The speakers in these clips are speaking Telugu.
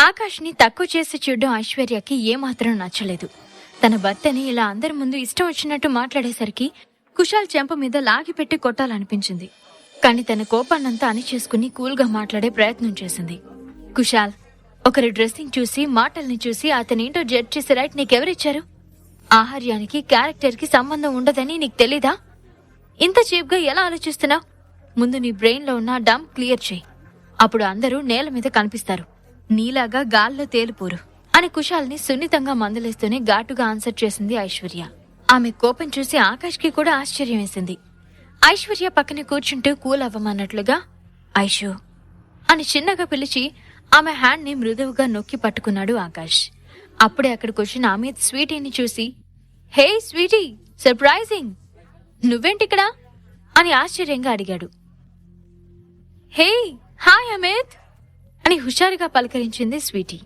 ఆకాష్ని తక్కువ చేసి చూడడం ఐశ్వర్యకి ఏమాత్రం నచ్చలేదు. తన భర్తని ఇలా అందరి ముందు ఇష్టం వచ్చినట్టు మాట్లాడేసరికి కుశాల్ చెంప మీద లాగిపెట్టి కొట్టాలనిపించింది. కాని తన కోపాన్నంతా అణిచేసుకుని కూల్గా మాట్లాడే ప్రయత్నం చేసింది. కుశాల్, ఒకరి డ్రెస్సింగ్ చూసి మాటల్ని చూసి అతనేంటో జడ్జ్ చేసే రైట్ నీకెవరిచ్చారు? ఆహార్యానికి క్యారెక్టర్కి సంబంధం ఉండదని నీకు తెలీదా? ఇంత చీప్గా ఎలా ఆలోచిస్తున్నావు? ముందు నీ బ్రెయిన్లో ఉన్న డంప్ క్లియర్ చేయి. అప్పుడు అందరూ నేల మీద కనిపిస్తారు, నీలాగా గాల్లో తేలిపోరు అని కుశాల్ని సున్నితంగా మందలేస్తూనే ఘాటుగా ఆన్సర్ చేసింది ఐశ్వర్య. ఆమె కోపం చూసి ఆకాష్కి కూడా ఆశ్చర్యం వేసింది. ఐశ్వర్య పక్కన కూర్చుంటూ కూల్ అవ్వమన్నట్లుగా ఐషు అని చిన్నగా పిలిచి ఆమె హ్యాండ్ ని మృదువుగా నొక్కి పట్టుకున్నాడు ఆకాష్. అప్పుడే అక్కడికొచ్చిన అమిత్ స్వీటీని చూసి, హే స్వీటీ, సర్ప్రైజింగ్, నువ్వేంటిక్కడా అని ఆశ్చర్యంగా అడిగాడు. హే హాయ్ అమిత్ అని హుషారుగా పలకరించింది స్వీటీ.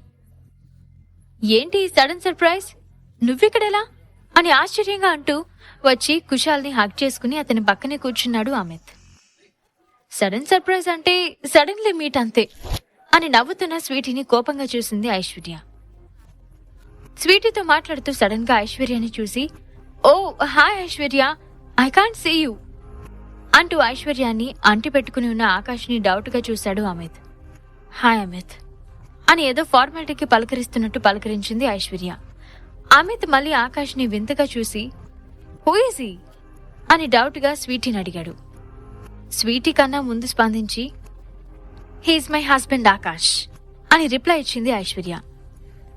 ఏంటి సడన్ సర్ప్రైజ్, నువ్విక్కడెలా అని ఆశ్చర్యంగా అంటూ వచ్చి కుశాల్ని హగ్ చేసుకుని అతని పక్కనే కూర్చున్నాడు అమిత్. సడన్ సర్ప్రైజ్ అంటే సడన్లీ మీట్ అంతే అని నవ్వుతున్న స్వీటీని కోపంగా చూసింది ఐశ్వర్య. స్వీటీతో మాట్లాడుతూ సడన్ గా ఐశ్వర్యని చూసి, oh hi Aishwarya, I can't see you అంటూ ఐశ్వర్యాన్ని అంటి పెట్టుకుని ఉన్న ఆకాష్ని డౌట్ గా చూశాడు అమిత్. హాయ్ అమిత్ అని ఏదో ఫార్మాలిటీకి పలకరిస్తున్నట్టు పలకరించింది ఐశ్వర్య. అమిత్ మళ్ళీ ఆకాష్ని వింతగా చూసి, హూ ఈజ్ హీ అని డౌట్ గా స్వీటీని అడిగాడు. స్వీటీ కన్నా ముందు స్పందించి, హీఈస్ మై హస్బెండ్ ఆకాష్ అని రిప్లై ఇచ్చింది Aishwarya.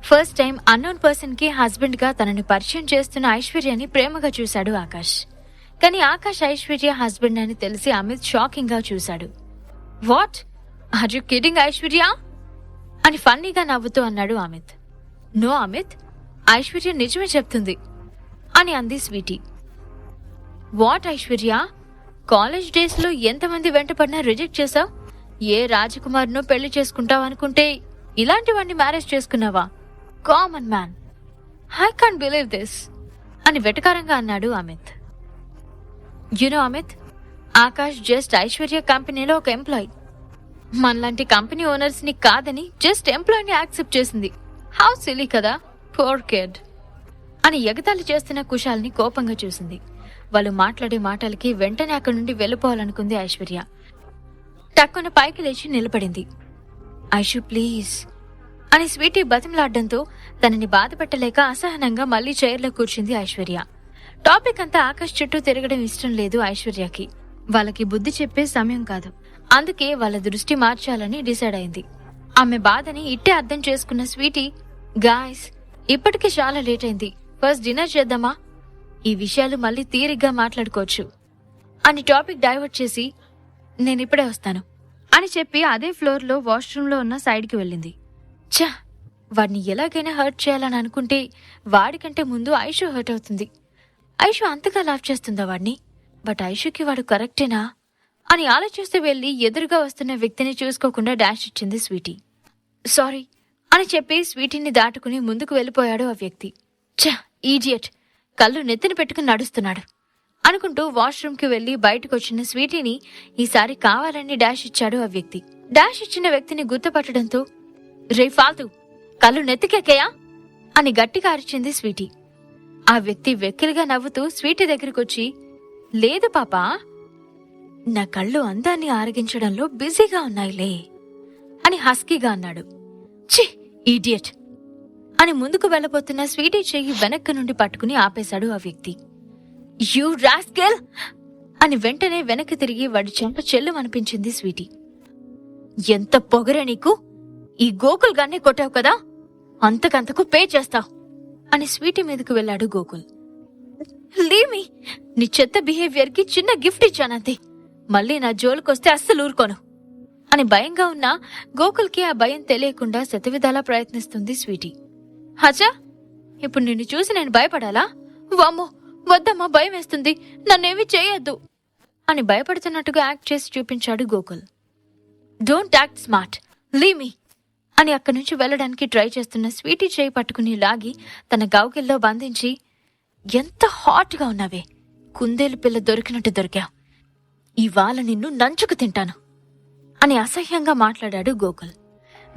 First time unknown person కి హస్బెండ్ గా తనని పరిచయం చేస్తున్న ఐశ్వర్యని ప్రేమగా చూశాడు ఆకాష్. కానీ ఆకాష్ ఐశ్వర్య హస్బెండ్ అని తెలిసి అమిత్ షాకింగ్ గా చూశాడు. What, are you kidding Aishwarya అని ఫన్నీగా నవ్వుతూ అన్నాడు అమిత్. నో అమిత్, ఐశ్వర్య నిజమే చెప్తుంది అని అంది Sweety. What Aishwarya, college days లో ఎంతమంది వెంటపడినా రిజెక్ట్ చేశావు? ఏ రాజకుమార్నో పెళ్లి చేసుకుంటావు అనుకుంటే ఇలాంటివన్నీ మ్యారేజ్ చేసుకున్నావా? Common man, I can't believe this అని వెటకారంగా అన్నాడు అమిత్. యునో అమిత్, ఆకాష్ జస్ట్ ఐశ్వర్య కంపెనీలో ఒక ఎంప్లాయీ. మనలాంటి కంపెనీ ఓనర్స్ ని కాదని జస్ట్ ఎంప్లాయీని యాక్సెప్ట్ చేసింది. హౌ సిలీ కదా, పోర్ కిడ్ అని ఎగతాళి చేస్తున్న కుశాల్ని కోపంగా చూసింది. వాళ్ళు మాట్లాడే మాటలకి వెంటనే అక్కడి నుండి వెళ్ళిపోవాలనుకుంది ఐశ్వర్య. టక్కున పైకి లేచి నిలబడింది. ఐషు ప్లీజ్ అని స్వీటీ బతిమలాడ్డంతో తనని బాధ పెట్టలేక అసహనంగా మళ్లీ చైర్లో కూర్చుంది ఐశ్వర్య. టాపిక్ అంతా ఆకాష్ చుట్టూ తిరగడం ఇష్టం లేదు ఐశ్వర్యకి. వాళ్ళకి బుద్ధి చెప్పే సమయం కాదు, అందుకే వాళ్ళ దృష్టి మార్చాలని డిసైడ్ అయింది. ఆమె బాధని ఇట్టే అర్థం చేసుకున్న స్వీటీ, గాయ్స్ ఇప్పటికే చాలా లేట్ అయింది, ఫస్ట్ డిన్నర్ చేద్దామా? ఈ విషయాలు మళ్ళీ తీరిగ్గా మాట్లాడుకోవచ్చు అని టాపిక్ డైవర్ట్ చేసి, నేనిప్పుడే వస్తాను అని చెప్పి అదే ఫ్లోర్ లో వాష్రూమ్ లో ఉన్న సైడ్ కి వెళ్ళింది. ఛా, వాడిని ఎలాగైనా హర్ట్ చేయాలని అనుకుంటే వాడికంటే ముందు ఐషు హర్ట్ అవుతుంది. ఐషు అంతగా లవ్ చేస్తుందా వాడిని? బట్ ఐషుకి వాడు కరెక్టేనా అని ఆలోచిస్తూ వెళ్లి ఎదురుగా వస్తున్న వ్యక్తిని చూసుకోకుండా డాష్ ఇచ్చింది స్వీటీ. సారీ అని చెప్పి స్వీటీని దాటుకుని ముందుకు వెళ్ళిపోయాడు ఆ వ్యక్తి. ఛా, ఈడియట్, కళ్ళు నెత్తిన పెట్టుకుని నడుస్తున్నాడు అనుకుంటూ వాష్రూమ్ కి వెళ్లి బయటకు వచ్చిన స్వీటీని ఈసారి కావాలని డాష్ ఇచ్చాడు ఆ వ్యక్తి. డాష్ ఇచ్చిన వ్యక్తిని గుర్తుపట్టడంతో, రే ఫాల్తూ, కళ్ళు నెత్తికెక్కాయా అని గట్టిగా అరిచింది స్వీటీ. ఆ వ్యక్తి వెక్కిలిగా నవ్వుతూ స్వీటీ దగ్గరకొచ్చి, లేదు పాపా, నా కళ్ళు అందాన్ని ఆరగించడంలో బిజీగా ఉన్నాయిలే అని హస్కీగా అన్నాడు. ఛీ, ఈడియట్ అని ముందుకు వెళ్లబోతున్న స్వీటీ చెయ్యి వెనక్కి నుండి పట్టుకుని ఆపేశాడు ఆ వ్యక్తి. యూ రాస్కెల్ అని వెంటనే వెనక్కి తిరిగి వాడి చెంప చెల్లుమనిపించింది స్వీటీ. ఎంత పొగరే నీకు, ఈ గోకుల్ గాన్నే కొట్టావు కదా, అంతకంతకు పే చేస్తావు అని స్వీటీ మీదకు వెళ్లాడు గోకుల్. లీవ్ మీ, నీ చెత్త బిహేవియర్ కి చిన్న గిఫ్ట్ ఇచ్చానంతే, మళ్ళీ నా జోలుకొస్తే అస్సలు ఊరుకోను అని భయంగా ఉన్నా గోకుల్కి ఆ భయం తెలియకుండా శతవిధాలా ప్రయత్నిస్తుంది స్వీటీ. హచా, ఇప్పుడు నిన్ను చూసి నేను భయపడాలా? వామ్మో, వద్దమ్మా, భయం వేస్తుంది, నన్నేమీ చేయొద్దు అని భయపడుతున్నట్టుగా యాక్ట్ చేసి చూపించాడు Gokul. Don't act smart, leave me అని అక్కడి నుంచి వెళ్లడానికి ట్రై చేస్తున్న స్వీటీ చేయి పట్టుకుని లాగి తన గౌకిల్లో బంధించి, ఎంత హాట్గా ఉన్నావే, కుందేలు పిల్ల దొరికినట్టు దొరికావు, ఇవాళ నిన్ను నంచుకు తింటాను అని అసహ్యంగా మాట్లాడాడు గోకుల్.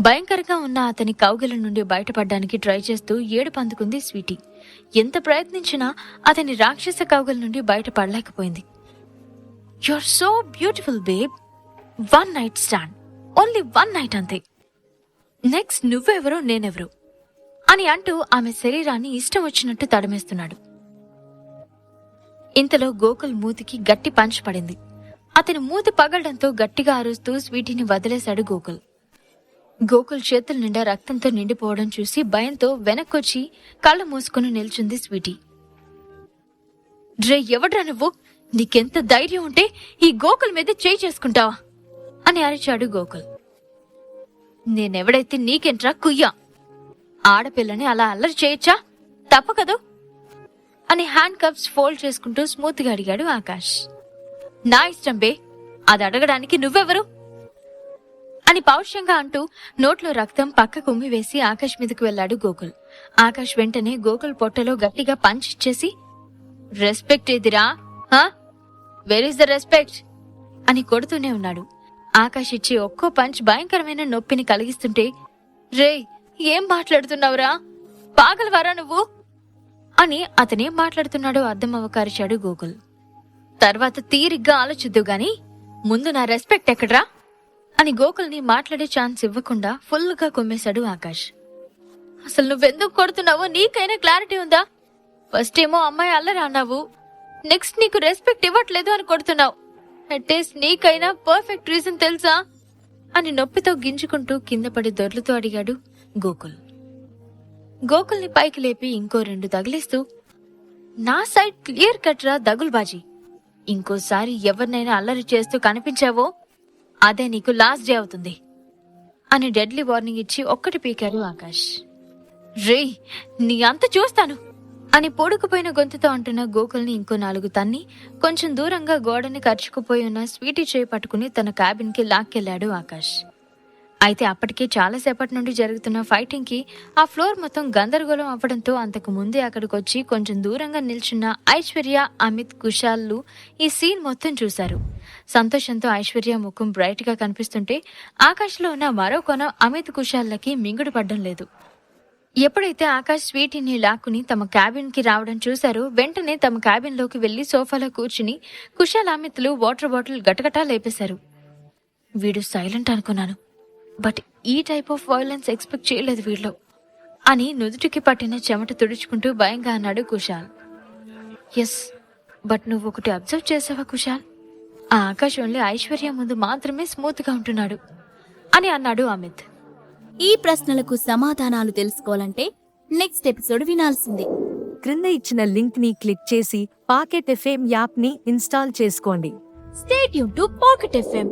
భయంకరంగా ఉన్న అతని కౌగిల నుండి బయటపడడానికి ట్రై చేస్తూ ఏడుపు అందుకుంది స్వీటీ. ఎంత ప్రయత్నించినా అతని రాక్షస కౌగిల నుండి బయటపడలేకపోయింది. You are so beautiful babe. 1 night stand, only 1 night అంతే. నెక్స్ట్ నువ్వెవరో నేనెవరో అని అంటూ ఆమె శరీరాన్ని ఇష్టం వచ్చినట్టు తడమేస్తున్నాడు. ఇంతలో గోకుల్ మూతికి గట్టి పంచ్ పడింది. అతని మూతి పగలడంతో గట్టిగా అరుస్తూ స్వీటీని వదిలేశాడు గోకుల్. గోకుల్ చేతుల నిండా రక్తంతో నిండిపోవడం చూసి భయంతో వెనక్కొచ్చి కళ్ళు మూసుకుని నిల్చుంది స్వీటీ. రే, ఎవడ్రా నువ్వు? నీకెంత ధైర్యం ఉంటే ఈ గోకుల్ మీద చేయి చేసుకుంటావా అని అరిచాడు గోకుల్. నేనెవడైతే నీకెంట్రా కుయ్యా? ఆడపిల్లని అలా అల్లరి చేయొచ్చా? తప్పకదు అని హ్యాండ్ కప్స్ ఫోల్డ్ చేసుకుంటూ స్మూత్ గా అడిగాడు ఆకాష్. నా ఇష్టం బే, అది అడగడానికి నువ్వెవరు అని పౌరుషంగా అంటూ నోట్లో రక్తం పక్కకు ఉమ్మివేసి ఆకాష్ మీదకు వెళ్లాడు గోకుల్. ఆకాష్ వెంటనే గోకుల్ పొట్టలో గట్టిగా పంచ్ ఇచ్చేసి, రెస్పెక్ట్ ఏదిరా? వేర్ ఇస్ ద రెస్పెక్ట్ అని కొడుతూనే ఉన్నాడు. ఆకాష్ ఇచ్చి ఒక్కో పంచ్ భయంకరమైన నొప్పిని కలిగిస్తుంటే, రే ఏం మాట్లాడుతున్నావురా? పాగలవారా నువ్వు అని అతనేం మాట్లాడుతున్నాడో అర్థం అవ్వకరిచాడు గోకుల్. తర్వాత తీరిగ్గా ఆలోచిద్దు గాని ముందు నా రెస్పెక్ట్ ఎక్కడ్రా అని గోకుల్ని మాట్లాడే ఛాన్స్ ఇవ్వకుండా ఫుల్గా కొమ్మేశాడు ఆకాష్. అసలు నువ్వెందుకు కొడుతున్నావో నీకైనా క్లారిటీ ఉందా? ఫస్ట్ ఏమో అమ్మాయి అల్లరా అన్నావు, నెక్స్ట్ నీకు రెస్పెక్ట్ ఇవ్వట్లేదు అని కొడుతున్నావు. అట్లీస్ట్ నీకైనా పర్ఫెక్ట్ రీజన్ తెలుసా అని నొప్పితో గింజుకుంటూ కింద పడి దొర్లుతూ అడిగాడు గోకుల్. గోకుల్ని పైకి లేపి ఇంకో 2 తగిలిస్తూ, నా సైడ్ క్లియర్ కట్రా దగుల్బాజీ. ఇంకోసారి ఎవరినైనా అల్లరి చేస్తూ కనిపించావో అదే నీకు లాస్ట్ డే అవుతుంది అని డెడ్లీ వార్నింగ్ ఇచ్చి ఒక్కటి పీకారు ఆకాష్. రే, నీ అంత చూస్తాను అని పొడుకుపోయిన గొంతుతో అంటున్న గోకుల్ని ఇంకో 4 తన్ని కొంచెం దూరంగా గోడని కరుచుకుపోయి ఉన్న స్వీటీ చేయి పట్టుకుని తన క్యాబిన్ కి లాక్కెళ్లాడు ఆకాష్. అయితే అప్పటికే చాలాసేపటి నుండి జరుగుతున్న ఫైటింగ్ కి ఆ ఫ్లోర్ మొత్తం గందరగోళం అవ్వడంతో అంతకు ముందే అక్కడికొచ్చి కొంచెం దూరంగా నిల్చున్న ఐశ్వర్య, అమిత్, కుశాల్లు ఈ సీన్ మొత్తం చూశారు. సంతోషంతో ఐశ్వర్య ముఖం బ్రైట్ గా కనిపిస్తుంటే ఆకాష్లో ఉన్న మరో కొన అమిత్, కుశాల్లకి మింగుడు పడ్డం లేదు. ఎప్పుడైతే ఆకాష్ స్వీటీని లాక్కుని తమ క్యాబిన్ కి రావడం చూశారో వెంటనే తమ క్యాబిన్ లోకి వెళ్లి సోఫాలో కూర్చుని కుశాల్, అమిత్లు వాటర్ బాటిల్ గటగటా లేపేశారు. వీడు సైలెంట్ అనుకున్నాను, బట్ ఈ టైప్ ఆఫ్ వైలెన్స్ ఎక్స్పెక్ట్ చేయలేదు వీళ్ళు అని నుదుటికి పట్టిన చెమట తుడుచుకుంటూ భయంగా అన్నాడు కుశాల్. ఎస్, బట్ నువ్వు ఒకటి అబ్జర్వ్ చేసావా కుశాల్? ఆ ఆకాష్ ఓన్లీ ఐశ్వర్య ముందు మాత్రమే స్మూత్ గా ఉంటున్నాడు అని అన్నాడు అమిత్. ఈ ప్రశ్నలకు సమాధానాలు తెలుసుకోవాలంటే నెక్స్ట్ ఎపిసోడ్ వినాల్సిందే. క్రింద ఇచ్చిన లింక్ ని క్లిక్ చేసి పాకెట్ ఎఫ్ఎం యాప్ ని ఇన్స్టాల్ చేసుకోండి. Stay tune to pocket FM.